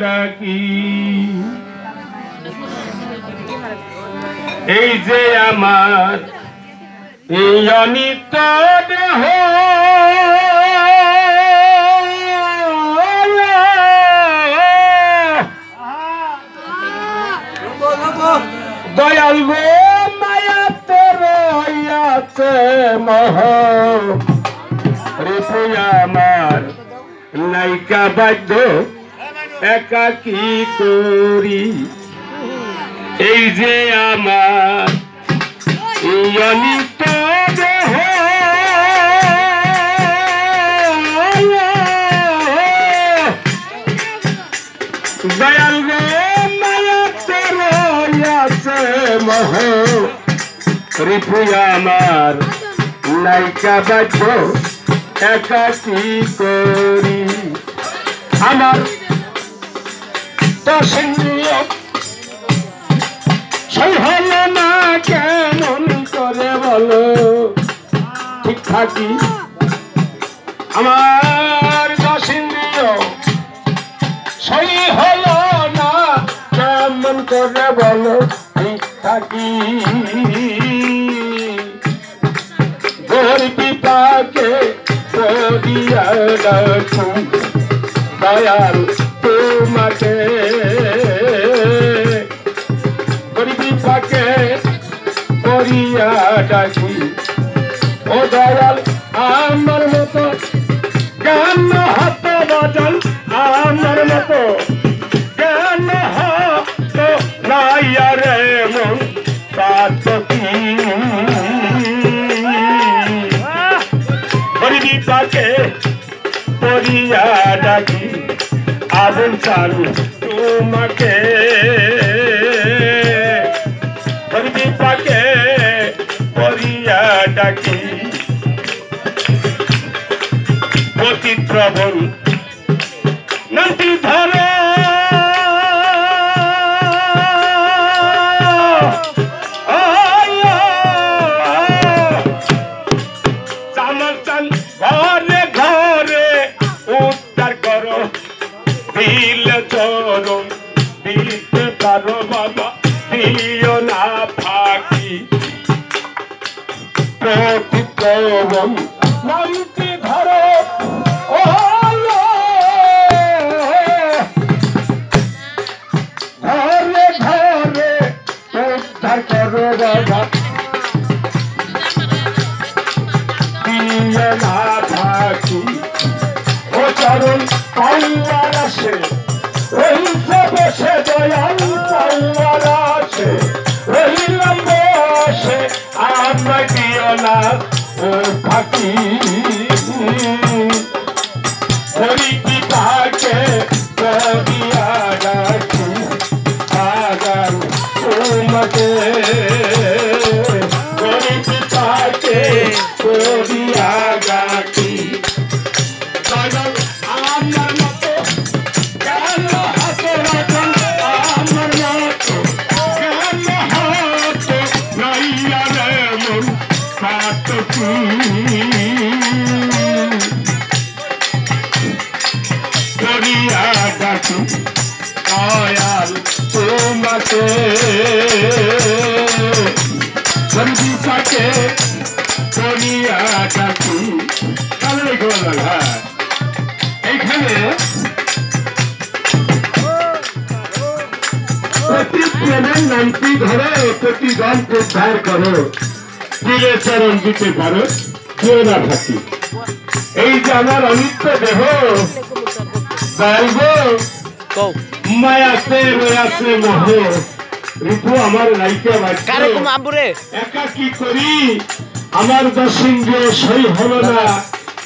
ডাকি এই যে আমার এই অনিত্য দেহ দয়াল গো মায়াতে রইয়াছে মোহ রিপু আমার নাইকা বাধ্য একা কি করি এই যে আমার এই অনিত্য দেহ দয়াল গো মায়াতে রইয়াছে মোহ রিপু আমার নাইকা বাধ্য একা কি করি আমার দশিন্দ্রিয় সই হলো না কেমন করে বলো ঠিক থাকি আমার দশিন্দ্রিয় সই হলো না কেমন করে বলো ঠিক থাকি গরিবি পাকে করিয়া রাখু দয়াল তোমাকে গরিবি পাকে করিয়া ডাকি ও দয়াল আমার মতো জ্ঞান হাত বদল আমার মতো জ্ঞান হাত নাইয়া রে মন পাতকি গরিবি পাকে করিয়া ডাকি আগুন চালু তোমাকে গরিবি পাকে করিয়া ডাকি পতিত্রবন নদী ধরে ঘরে ঘরে উদ্ধার করো দিল চরণ দিতে পারো বাবা দিও না ফাঁকি প্রতিক্রমণ নামটি ধরো ও ঘরে ঘরে উদ্ধার করো বাবা দিও না ফাঁকি ও চরণ পাইয়ার আসে রহিছে বসে দয়াল পাইয়ার আসে রহিলাম বসে আমরা দিও না ফাঁকি গরিবি পাকে করিয়া ডাকি আগান তোমাকে গরিবি পাকে করিয়া ডাকি আমার মতো কেন হাতে রাখুন আমার মতো কেন হাতে নাইয়া রে মন পাতকি করিয়া ডাকি দয়াল তোমাকে গরিবি পাকে করিয়া ডাকি তাহলে গোলাল হ্যাঁ এইখানে প্রতি প্রেমের নামটি ধরে প্রতি দল উদ্ধার করো দিলে চরণ দিতে পারো কেউ না থাকি এই যে আমার অনিত্য দেহ মায়াতে রয়াছে মোহ রিপু আমার নাইকা বাচ্চা একা কি করি আমার দশিন্দ্রিয় সই হলো না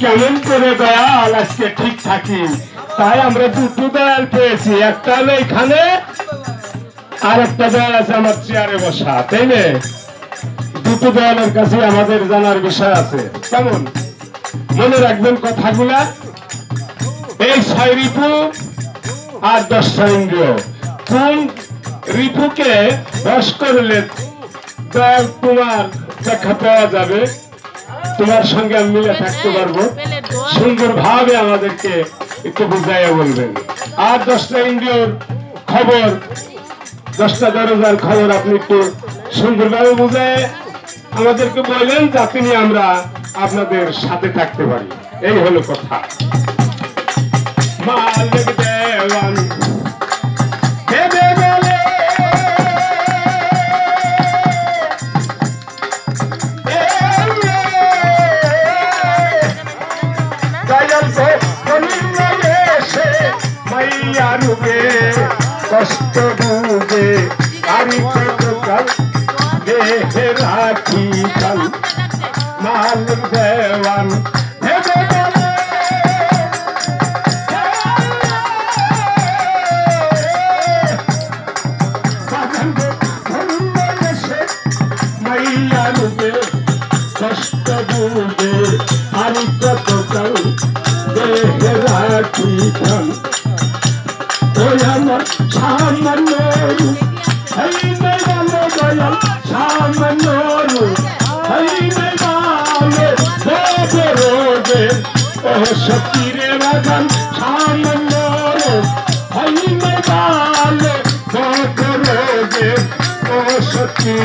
কেমন করে দয়াল আজকে ঠিক থাকি তাই আমরা দুটো দয়াল পেয়েছি একটা হলো এখানে আর একটা দয়াল আছে আমার চেয়ারে বসা তাই না দুটো দয়ালের কাছে আমাদের জানার বিষয় আছে কেমন মনে রাখবেন কথাগুলা এই 6 রিপু আর 10টা ইন্দ্রিয় কোন রিপুকে বশ করলে তোমার দেখা পাওয়া যাবে তোমার সঙ্গে আমি মিলে থাকতে পারবো সুন্দর ভাবে আমাদেরকে একটু বুঝাইয়া বলবেন। আর 10টা ইন্দ্রিয়র খবর 10টা দরজার খবর আপনি একটু সুন্দরভাবে বুঝে আমাদেরকে বললেন যাতে নিয়ে আমরা আপনাদের সাথে থাকতে পারি। এই হলো কথা। মালিক দেওয়ান দেবে বলে মাইয়া রূপে কষ্ট বুঝে আরি কতকাল দেহে রাখি কাল মালিক দেওয়ান দেবে বলে মাইয়া রূপে কষ্ট বুঝে আরি কতকাল দেহে রাখি কাল ওই আমার সামান্য এই মেঘালো দয়াল সামান্য এই মেঘালো রোজে রোজে ও সতীরে বাগান সামান্য এই মেঘালো রোজে রোজে ও সতী